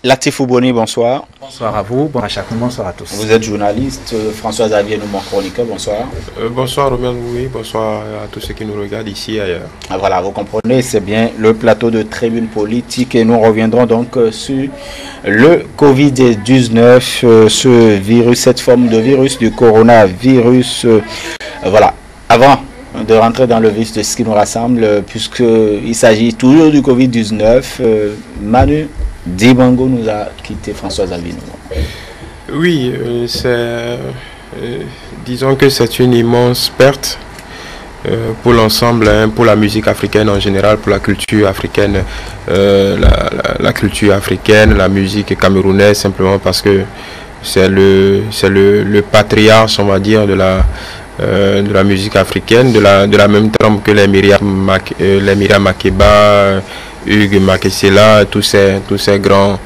Latif Ouboni, bonsoir. Bonsoir à vous, bonsoir à tous. Vous êtes journaliste, François Xavier Noumon, chroniqueur, bonsoir. Bonsoir Romain, oui, bonsoir à tous ceux qui nous regardent ici et ailleurs. Voilà, vous comprenez, c'est bien le plateau de Tribune Politique et nous reviendrons donc sur le Covid-19, ce virus, cette forme de virus, du coronavirus. Voilà, avant de rentrer dans le vif de ce qui nous rassemble, puisqu'il s'agit toujours du Covid-19, Manu Dibango nous a quitté, François Xavier Noumon. Oui, disons que c'est une immense perte pour l'ensemble, pour la musique africaine en général, pour la culture africaine, la culture africaine, la musique camerounaise, simplement parce que c'est le patriarche, on va dire, de la musique africaine, de la même trempe que les Myriam Makeba, Hugues Makessela, tous ces grands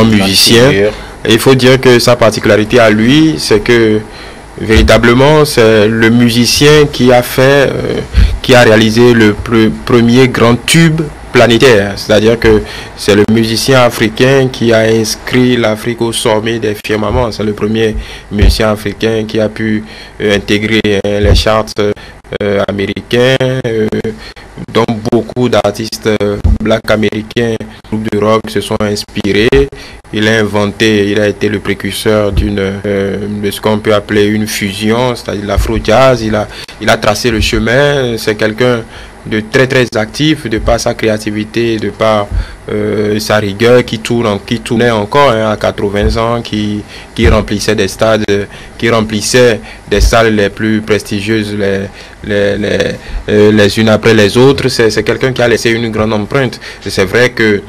musiciens. Et il faut dire que sa particularité à lui, c'est que véritablement c'est le musicien qui a réalisé le premier grand tube planétaire, c'est-à-dire que c'est le musicien africain qui a inscrit l'Afrique au sommet des firmaments. C'est le premier musicien africain qui a pu intégrer les charts américains, dont beaucoup d'artistes black américains, groupes de rock se sont inspirés. Il a été le précurseur de ce qu'on peut appeler une fusion, c'est-à-dire l'afro-jazz. Il a tracé le chemin. C'est quelqu'un de très très actif, de par sa créativité, de par sa rigueur, qui tournait encore à 80 ans, qui remplissait des stades, des salles les plus prestigieuses les unes après les autres. C'est quelqu'un qui a laissé une grande empreinte. C'est vrai que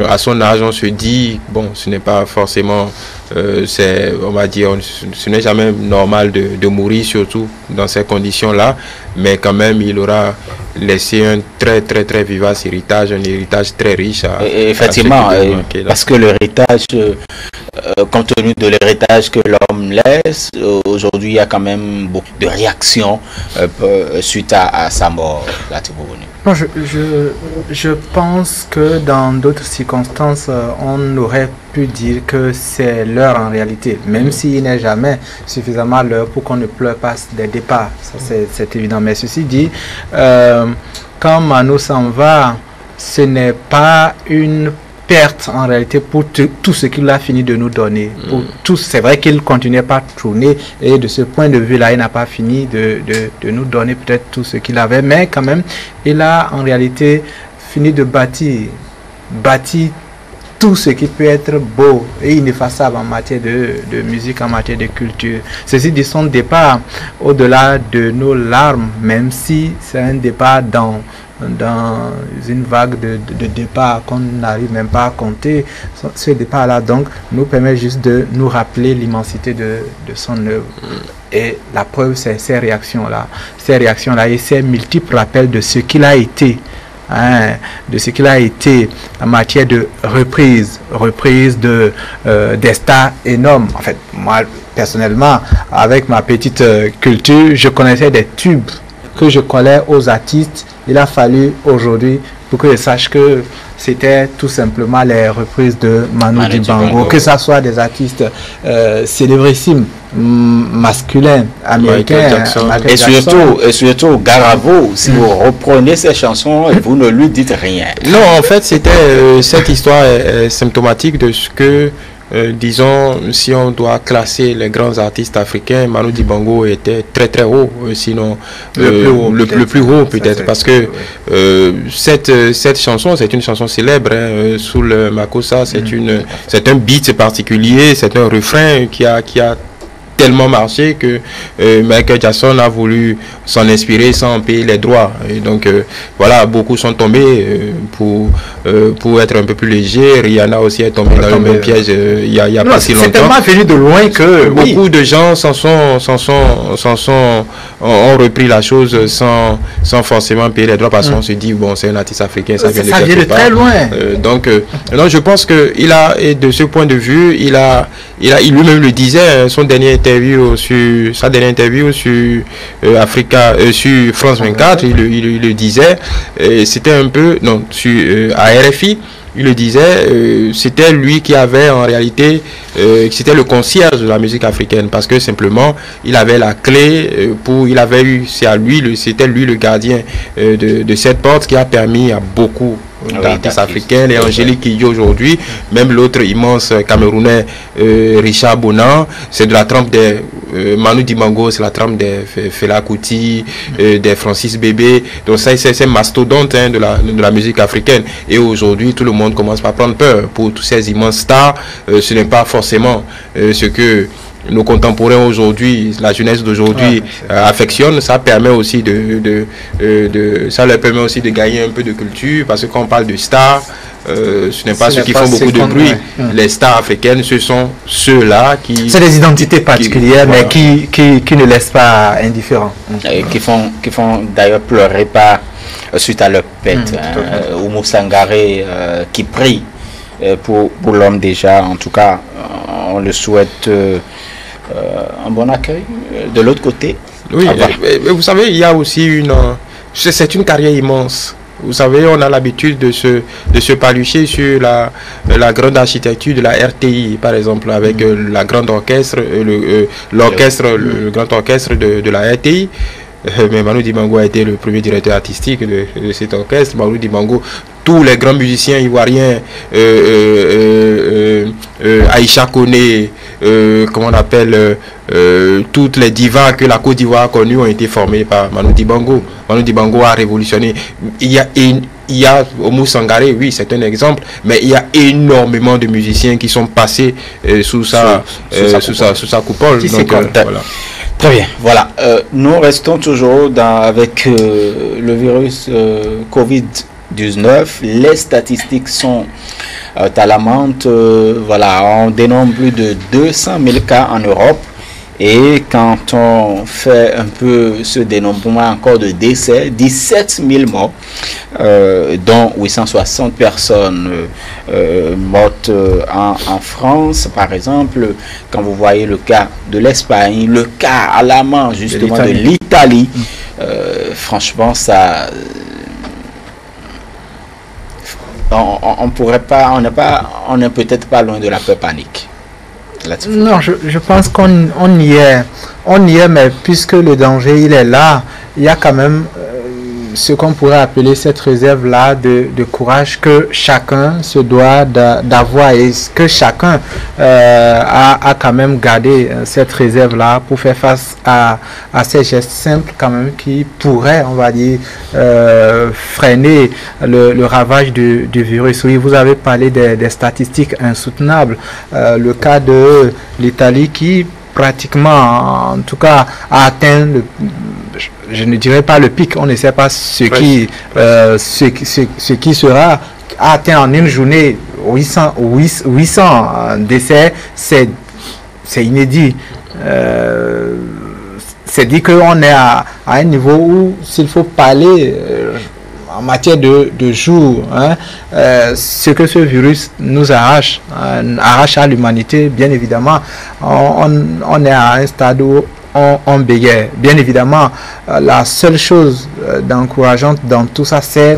à son âge on se dit bon, ce n'est pas forcément on va dire, ce n'est jamais normal de mourir, surtout dans ces conditions-là, mais quand même il aura laissé un très très très vivace héritage, un héritage très riche. Effectivement, parce que l'héritage, compte tenu de l'héritage que l'homme laisse, aujourd'hui il y a quand même beaucoup de réactions suite à sa mort. Bon, je pense que dans d'autres circonstances, on aurait pu dire que c'est l'heure en réalité, même s'il n'est jamais suffisamment l'heure pour qu'on ne pleure pas des départs, c'est évident. Mais ceci dit, quand Manu s'en va, ce n'est pas une perte en réalité pour tout ce qu'il a fini de nous donner. Pour tous, c'est vrai qu'il continuait pas à tourner et de ce point de vue-là, il n'a pas fini de nous donner peut-être tout ce qu'il avait, mais quand même, il a en réalité fini de bâtir tout ce qui peut être beau et ineffaçable en matière de musique, en matière de culture. Ceci dit, son départ au-delà de nos larmes, même si c'est un départ dans une vague de départ qu'on n'arrive même pas à compter, ce départ-là donc nous permet juste de nous rappeler l'immensité de son œuvre. Et la preuve, c'est ces réactions-là et ces multiples rappels de ce qu'il a été. De ce qu'il a été en matière de reprise des stars énormes. En fait, moi, personnellement, avec ma petite culture, je connaissais des tubes que je collais aux artistes. Il a fallu aujourd'hui pour que je sache que c'était tout simplement les reprises de Manu Dibango, que ce soit des artistes célébrissimes, masculins, américains, et surtout Garavo, si vous reprenez ces chansons, vous ne lui dites rien. Non, en fait, c'était cette histoire est symptomatique de ce que disons, si on doit classer les grands artistes africains, Manu Dibango était très très haut, sinon le plus haut peut-être, parce que cette chanson, c'est une chanson célèbre, sous le Makossa, c'est un beat particulier, c'est un refrain qui a tellement marché que Michael Jackson a voulu s'en inspirer sans payer les droits. Et donc voilà, beaucoup sont tombés pour être un peu plus léger. Rihanna aussi est tombée dans le même piège il y a pas si longtemps. C'est tellement venu de loin que beaucoup de gens ont repris la chose sans forcément payer les droits, parce qu'on se dit bon, c'est un artiste africain, ça vient de très loin. Donc je pense que et de ce point de vue, il lui-même le disait, sa dernière interview sur France 24, il le disait, c'était un peu sur à RFI, il le disait, c'était lui qui avait en réalité, c'était le concierge de la musique africaine, parce que simplement, il avait la clé il avait eu, c'était lui le gardien de cette porte qui a permis à beaucoup d'artistes africains, les Angélique Kidjo aujourd'hui, même l'autre immense Camerounais Richard Bonan, c'est de la trempe des Manu Dibango, c'est la trempe des Fela Kuti, des Francis Bébé. Donc ça, c'est mastodonte de la musique africaine. Et aujourd'hui, tout le monde commence par prendre peur pour tous ces immenses stars. Ce n'est pas forcément ce que nos contemporains aujourd'hui, la jeunesse d'aujourd'hui affectionne. Ça permet aussi ça leur permet aussi de gagner un peu de culture, parce que quand on parle de stars, ce n'est pas ceux qui font beaucoup de bruit. Les stars africaines, ce sont ceux-là qui... C'est des identités particulières, mais qui ne laissent pas indifférents. Qui font d'ailleurs pleurer pas suite à leur pète. Oumou Sangaré qui prie pour l'homme déjà. En tout cas, on le souhaite un bon accueil. De l'autre côté, oui, mais vous savez, il y a aussi c'est une carrière immense. Vous savez, on a l'habitude de se palucher sur la grande architecture de la RTI, par exemple, avec la grande orchestre, le grand orchestre de la RTI. Mais Manu Dibango a été le premier directeur artistique de cet orchestre. Manu Dibango, tous les grands musiciens ivoiriens, Aïcha Koné, comment on appelle, toutes les divas que la Côte d'Ivoire a connues ont été formées par Manu Dibango. Manu Dibango a révolutionné. Il y a Oumou Sangaré, oui, c'est un exemple, mais il y a énormément de musiciens qui sont passés sous sa coupole. Donc, voilà. Très bien, voilà. Nous restons toujours avec le virus Covid-19. Les statistiques sont alarmantes. Voilà, on dénombre plus de 200 000 cas en Europe. Et quand on fait un peu ce dénombrement encore de décès, 17 000 morts, dont 860 personnes mortes en France, par exemple. Quand vous voyez le cas de l'Espagne, le cas alarmant justement de l'Italie, franchement, ça... on n'est peut-être pas loin de la peur panique. Non, je pense qu'on y est, mais puisque le danger il est là, il y a quand même ce qu'on pourrait appeler cette réserve-là de courage que chacun se doit d'avoir, et que chacun a quand même gardé cette réserve-là pour faire face à ces gestes simples quand même qui pourraient, on va dire, freiner le ravage du virus. Oui, vous avez parlé des statistiques insoutenables. Le cas de l'Italie qui pratiquement, en tout cas, a atteint je ne dirais pas le pic, on ne sait pas ce qui sera, a atteint en une journée 800 décès, c'est inédit. C'est dit qu'on est à un niveau où, s'il faut parler en matière de jours, ce que ce virus nous arrache à l'humanité, bien évidemment, on est à un stade où on bégaye. Bien évidemment, la seule chose d'encourageante dans tout ça, c'est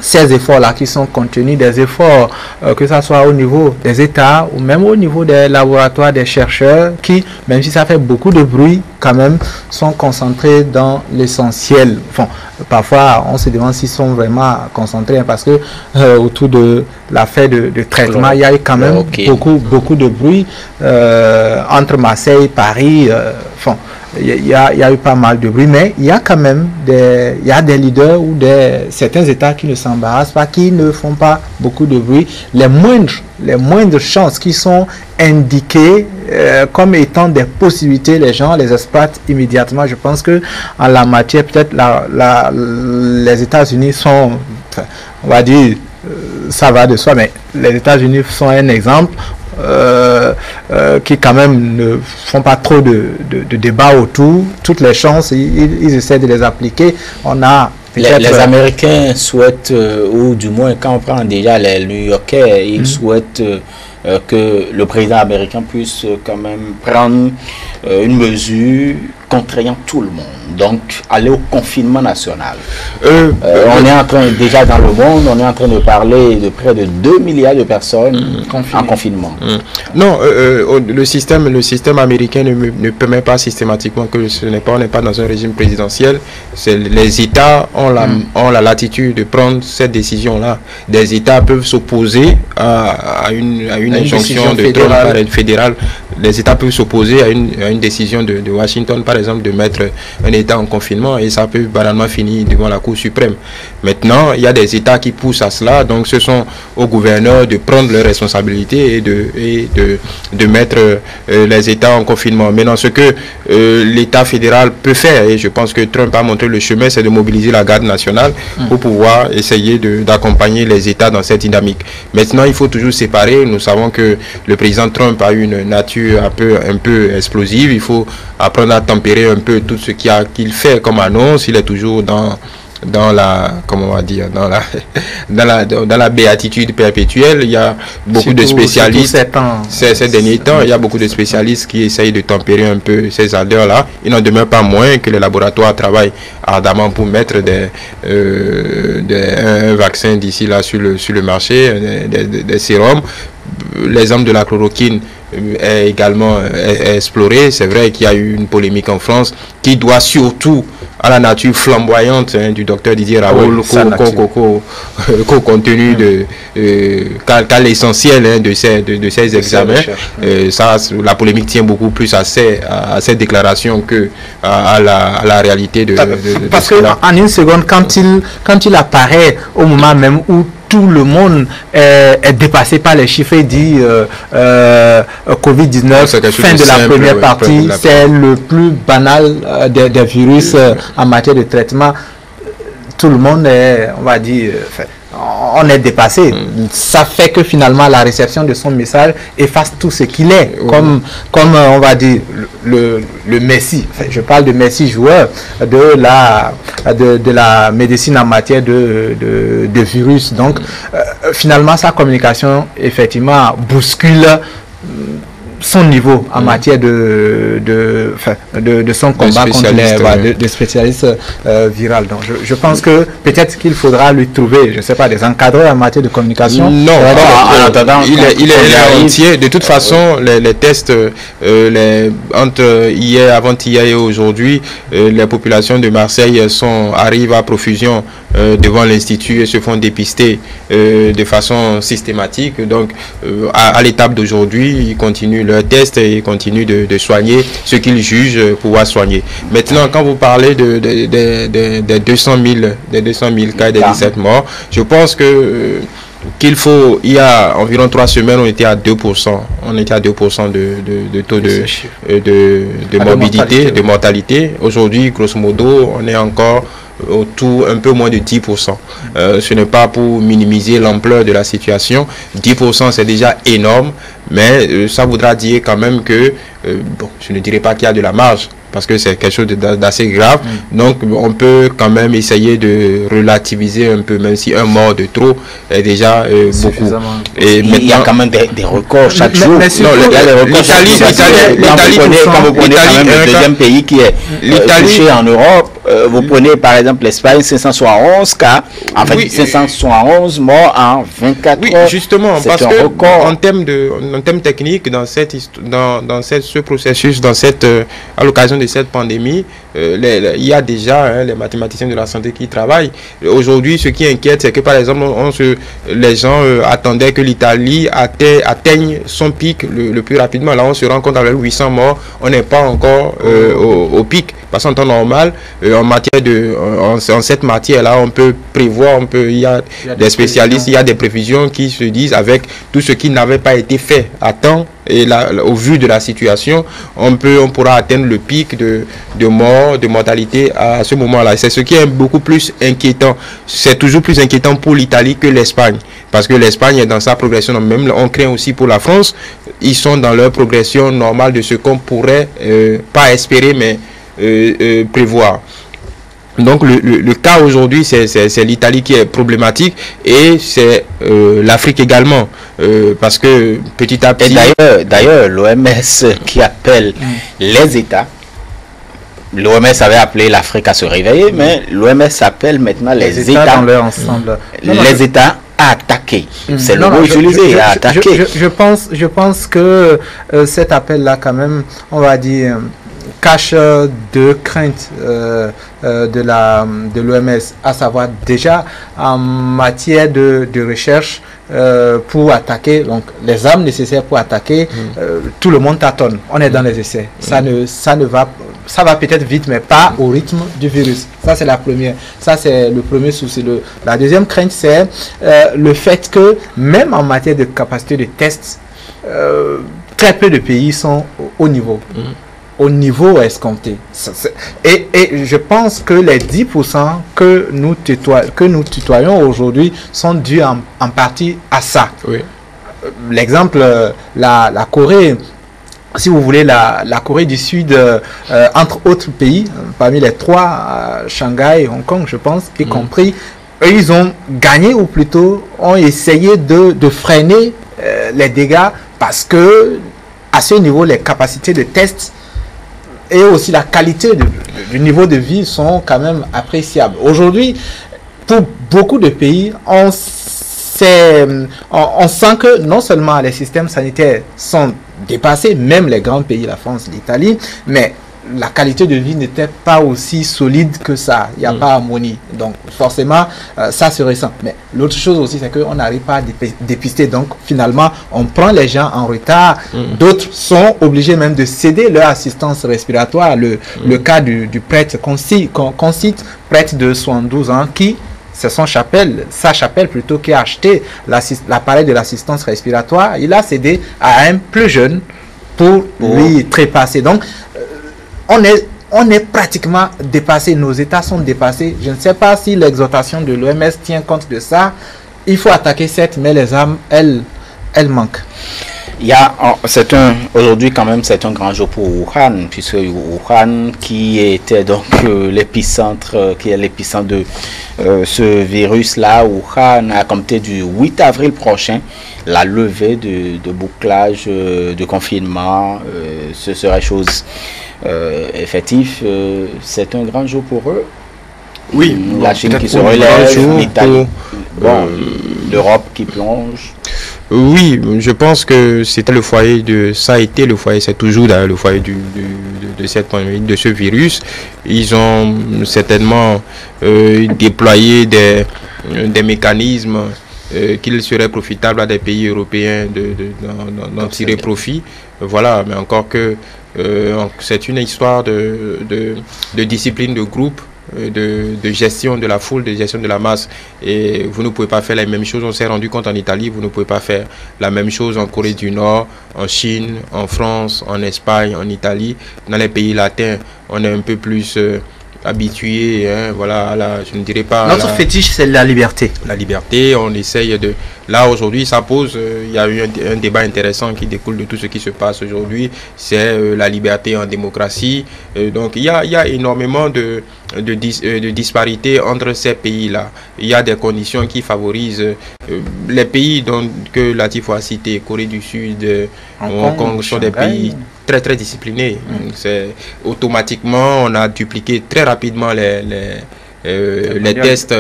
ces efforts-là qui sont contenus, des efforts que ce soit au niveau des États ou même au niveau des laboratoires, des chercheurs qui, même si ça fait beaucoup de bruit, quand même sont concentrés dans l'essentiel. Enfin, parfois, on se demande s'ils sont vraiment concentrés parce que autour de l'affaire de traitement, il y a eu quand même beaucoup de bruit entre Marseille, Paris, enfin, il y a eu pas mal de bruit, mais il y a quand même des leaders ou certains États qui ne s'embarrassent pas, qui ne font pas beaucoup de bruit. Les moindres chances qui sont indiquées comme étant des possibilités, les gens les exploitent immédiatement. Je pense que en la matière, peut-être les États-Unis sont, enfin, on va dire, ça va de soi, mais les États-Unis sont un exemple. Qui quand même ne font pas trop de débats autour. Toutes les chances, ils essaient de les appliquer. On a les Américains souhaitent, ou du moins quand on prend déjà les New-Yorkais, ils souhaitent que le président américain puisse quand même prendre une mesure contraignant tout le monde, donc aller au confinement national. On est en train, déjà dans le monde, on est en train de parler de près de 2 milliards de personnes en confinement. Non, le système américain ne permet pas systématiquement que on n'est pas dans un régime présidentiel. Les États ont la latitude de prendre cette décision-là. Des États peuvent s'opposer à une injonction de Trump fédérale. Les États peuvent s'opposer à une décision de Washington, par exemple, de mettre un État en confinement, et ça peut banalement finir devant la Cour suprême. Maintenant, il y a des États qui poussent à cela, donc ce sont aux gouverneurs de prendre leurs responsabilités et de mettre les États en confinement. Maintenant, ce que l'État fédéral peut faire, et je pense que Trump a montré le chemin, c'est de mobiliser la garde nationale pour pouvoir essayer d'accompagner les États dans cette dynamique. Maintenant, il faut toujours séparer. Nous savons que le président Trump a une nature un peu explosive. Il faut apprendre à tempérer un peu tout ce qu'il fait comme annonce. Il est toujours dans la, comment on va dire, dans la béatitude perpétuelle. Il y a beaucoup de spécialistes ces derniers temps, il y a beaucoup de spécialistes qui essayent de tempérer un peu ces ardeurs-là. Il n'en demeure pas moins que les laboratoires travaillent ardemment pour mettre un vaccin d'ici là sur le marché, des sérums. L'exemple de la chloroquine est également exploré. C'est vrai qu'il y a eu une polémique en France qui doit surtout à la nature flamboyante du docteur Didier Raoult, compte tenu qu'à l'essentiel de ces examens. La polémique tient beaucoup plus à ces déclarations que à la réalité parce que en une seconde, quand il apparaît au moment même où tout le monde est dépassé par les chiffres et dit Covid-19, fin de la première partie, c'est le plus banal des virus en matière de traitement. Tout le monde est, on va dire, on est dépassé. Ça fait que finalement la réception de son message efface tout ce qu'il est, comme on va dire le Messi. Enfin, je parle de Messi joueur de la médecine en matière de virus. Donc finalement sa communication effectivement bouscule son niveau en matière de son combat contre les spécialistes virales. Donc je pense que peut-être qu'il faudra lui trouver, je ne sais pas, des encadreurs en matière de communication. Non, il est entier. De toute façon, les tests entre hier, avant-hier et aujourd'hui, les populations de Marseille arrivent à profusion devant l'Institut et se font dépister de façon systématique. Donc à l'étape d'aujourd'hui, ils continuent leur test et ils continuent de soigner ce qu'ils jugent pouvoir soigner. Maintenant, quand vous parlez des 200 000 cas et des 17 morts, je pense que il y a environ 3 semaines, on était à 2%. On était à 2% de taux de morbidité, de mortalité. Aujourd'hui, grosso modo, on est encore autour un peu moins de 10%. Ce n'est pas pour minimiser l'ampleur de la situation. 10%, c'est déjà énorme, mais ça voudra dire quand même que, je ne dirais pas qu'il y a de la marge, parce que c'est quelque chose d'assez grave. Donc on peut quand même essayer de relativiser un peu, même si un mort de trop est déjà beaucoup. Et il y a quand même des records chaque jour. L'Italie, quand vous prenez quand même le deuxième pays qui est touché en Europe, vous prenez par exemple l'Espagne, 571 cas, en fait 571 morts en 24 heures. Oui, justement, parce que en termes techniques, dans ce processus, à l'occasion de cette pandémie, il y a déjà les mathématiciens de la santé qui travaillent. Aujourd'hui, ce qui inquiète, c'est que par exemple, les gens attendaient que l'Italie atteigne son pic le plus rapidement. Là, on se rend compte avec 800 morts, on n'est pas encore au pic. Parce qu'en temps normal, en cette matière-là, on peut prévoir, il y a des spécialistes, il y a des prévisions qui se disent avec tout ce qui n'avait pas été fait à temps. Et là, au vu de la situation, on pourra atteindre le pic de mort, de mortalité à ce moment-là. C'est ce qui est beaucoup plus inquiétant. C'est toujours plus inquiétant pour l'Italie que l'Espagne. Parce que l'Espagne est dans sa progression. Même on craint aussi pour la France. Ils sont dans leur progression normale de ce qu'on pourrait pas espérer, mais prévoir. Donc le cas aujourd'hui, c'est l'Italie qui est problématique et c'est l'Afrique également, parce que petit à petit... Et d'ailleurs l'OMS qui appelle les États l'OMS avait appelé l'Afrique à se réveiller, mais l'OMS appelle maintenant les États dans leur ensemble. Les États à attaquer. C'est le mot utilisé, à attaquer. Je pense que cet appel-là, quand même, on va dire, cache deux craintes de l'OMS, à savoir déjà en matière de recherche pour attaquer, donc les armes nécessaires pour attaquer, tout le monde tâtonne. On est dans les essais. Ça va peut-être vite, mais pas au rythme du virus. Ça, c'est la première. Ça, c'est le premier souci. La deuxième crainte, c'est le fait que même en matière de capacité de test, très peu de pays sont au niveau. Au niveau escompté. Et je pense que les 10% que nous tutoyons aujourd'hui sont dus en partie à ça. Oui. L'exemple, la Corée, si vous voulez, la Corée du Sud, entre autres pays, parmi les trois, Shanghai, Hong Kong, je pense, y compris, eux, ils ont gagné, ou plutôt ont essayé de freiner les dégâts, parce que à ce niveau, les capacités de test et aussi la qualité du niveau de vie sont quand même appréciables. Aujourd'hui, pour beaucoup de pays, on sent que non seulement les systèmes sanitaires sont dépassés, même les grands pays, la France, l'Italie, mais la qualité de vie n'était pas aussi solide que ça. Il n'y a pas harmonie. Donc, forcément, ça se ressent. Mais l'autre chose aussi, c'est qu'on n'arrive pas à dépister. Donc, finalement, on prend les gens en retard. D'autres sont obligés même de céder leur assistance respiratoire. Le cas du prêtre qu'on cite, prêtre de 72 ans, qui, c'est sa chapelle plutôt, qui a acheté l'appareil de l'assistance respiratoire. Il a cédé à un plus jeune pour lui trépasser. Donc, on est pratiquement dépassé, nos États sont dépassés. Je ne sais pas si l'exhortation de l'OMS tient compte de ça. Il faut attaquer certes, mais les armes, elles manquent. Aujourd'hui quand même, c'est un grand jour pour Wuhan, puisque Wuhan, qui était donc l'épicentre de ce virus-là, Wuhan a compté du 8 avril prochain la levée de bouclage de confinement. Ce serait chose effective. C'est un grand jour pour eux. Oui, la Chine qui se relève, l'Italie, l'Europe qui plonge. Oui, je pense que c'était le foyer ça a été le foyer, c'est toujours d'ailleurs le foyer de cette pandémie, de ce virus. Ils ont certainement déployé des mécanismes qu'il serait profitable à des pays européens d'en tirer profit. Voilà, mais encore que c'est une histoire de discipline de groupe, de gestion de la foule, de gestion de la masse, et vous ne pouvez pas faire la même chose. On s'est rendu compte en Italie, vous ne pouvez pas faire la même chose en Corée du Nord, en Chine, en France, en Espagne, en Italie. Dans les pays latins, on est un peu plus habitué, hein, voilà, je ne dirais pas... Notre fétiche, c'est la liberté. La liberté, on essaye de... Là, aujourd'hui, ça pose... Il y a eu un débat intéressant qui découle de tout ce qui se passe aujourd'hui. C'est la liberté en démocratie. Donc, il y a énormément de disparités entre ces pays-là. Il y a des conditions qui favorisent les pays que Latif a cité, Corée du Sud, Hong Kong, sont des pays très très disciplinés. C'est automatiquement, on a dupliqué très rapidement les tests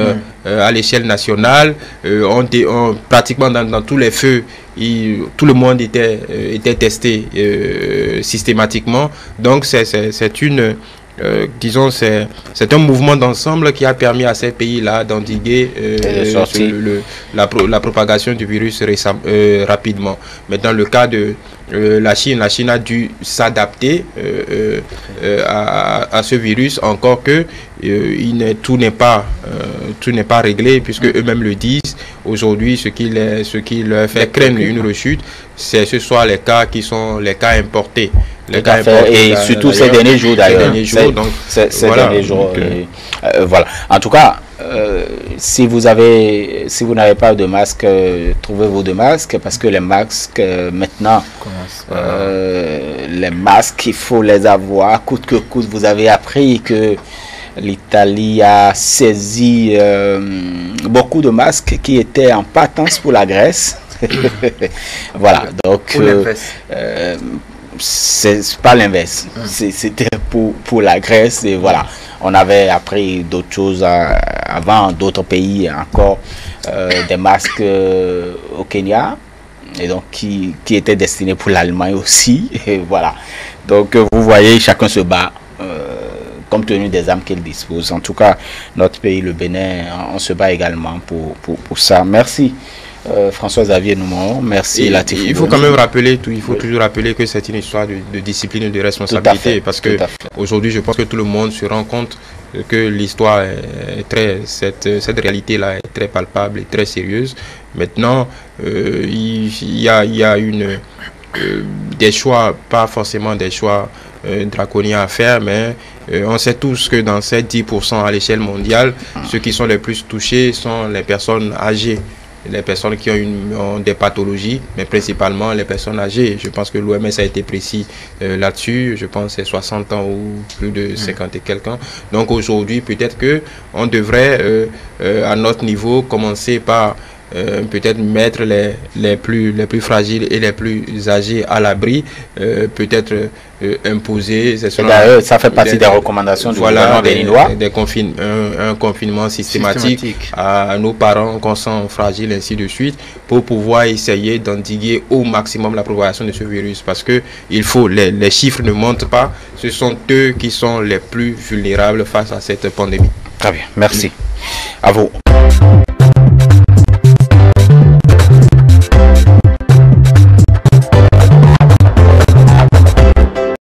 à l'échelle nationale. Pratiquement dans tous les feux, tout le monde était testé systématiquement. Donc c'est une... disons, c'est un mouvement d'ensemble qui a permis à ces pays-là d'endiguer la propagation du virus rapidement. Mais dans le cas de la Chine a dû s'adapter à ce virus, encore que tout n'est pas réglé, puisque eux-mêmes le disent. Aujourd'hui, ce qui leur fait craindre une rechute, ce sont les cas qui sont les cas importés. Et surtout ces derniers jours d'ailleurs. Voilà. En tout cas, si vous n'avez pas de masque, trouvez-vous de masques, parce que les masques maintenant, les masques, il faut les avoir coûte que coûte. Vous avez appris que l'Italie a saisi beaucoup de masques qui étaient en partance pour la Grèce. Voilà, donc c'est pas l'inverse. C'était pour la Grèce et voilà. On avait appris d'autres choses avant, d'autres pays encore, des masques au Kenya, et donc qui étaient destinés pour l'Allemagne aussi, et voilà. Donc vous voyez, chacun se bat compte tenu des armes qu'il dispose. En tout cas, notre pays, le Bénin, on se bat également pour ça. Merci. François-Xavier Nouman, merci Latif. Il faut quand même rappeler, il faut toujours rappeler que c'est une histoire de discipline et de responsabilité, parce que aujourd'hui, je pense que tout le monde se rend compte que l'histoire est cette réalité-là est très palpable et très sérieuse. Maintenant, il y a des choix, pas forcément des choix draconiens à faire, mais on sait tous que dans ces 10% à l'échelle mondiale, ceux qui sont les plus touchés sont les personnes âgées. Les personnes qui ont des pathologies, mais principalement les personnes âgées. Je pense que l'OMS a été précis là-dessus. Je pense que c'est 60 ans ou plus de 50 et quelques ans. Donc aujourd'hui, peut-être que on devrait, à notre niveau, commencer par peut-être mettre les plus fragiles et les plus âgés à l'abri, peut-être imposer. D'ailleurs, ça fait partie des recommandations du gouvernement béninois. Un confinement systématique à nos parents qu'on sent fragiles, ainsi de suite, pour pouvoir essayer d'endiguer au maximum la propagation de ce virus. Parce que les chiffres ne montrent pas, ce sont eux qui sont les plus vulnérables face à cette pandémie. Très bien, merci. À vous.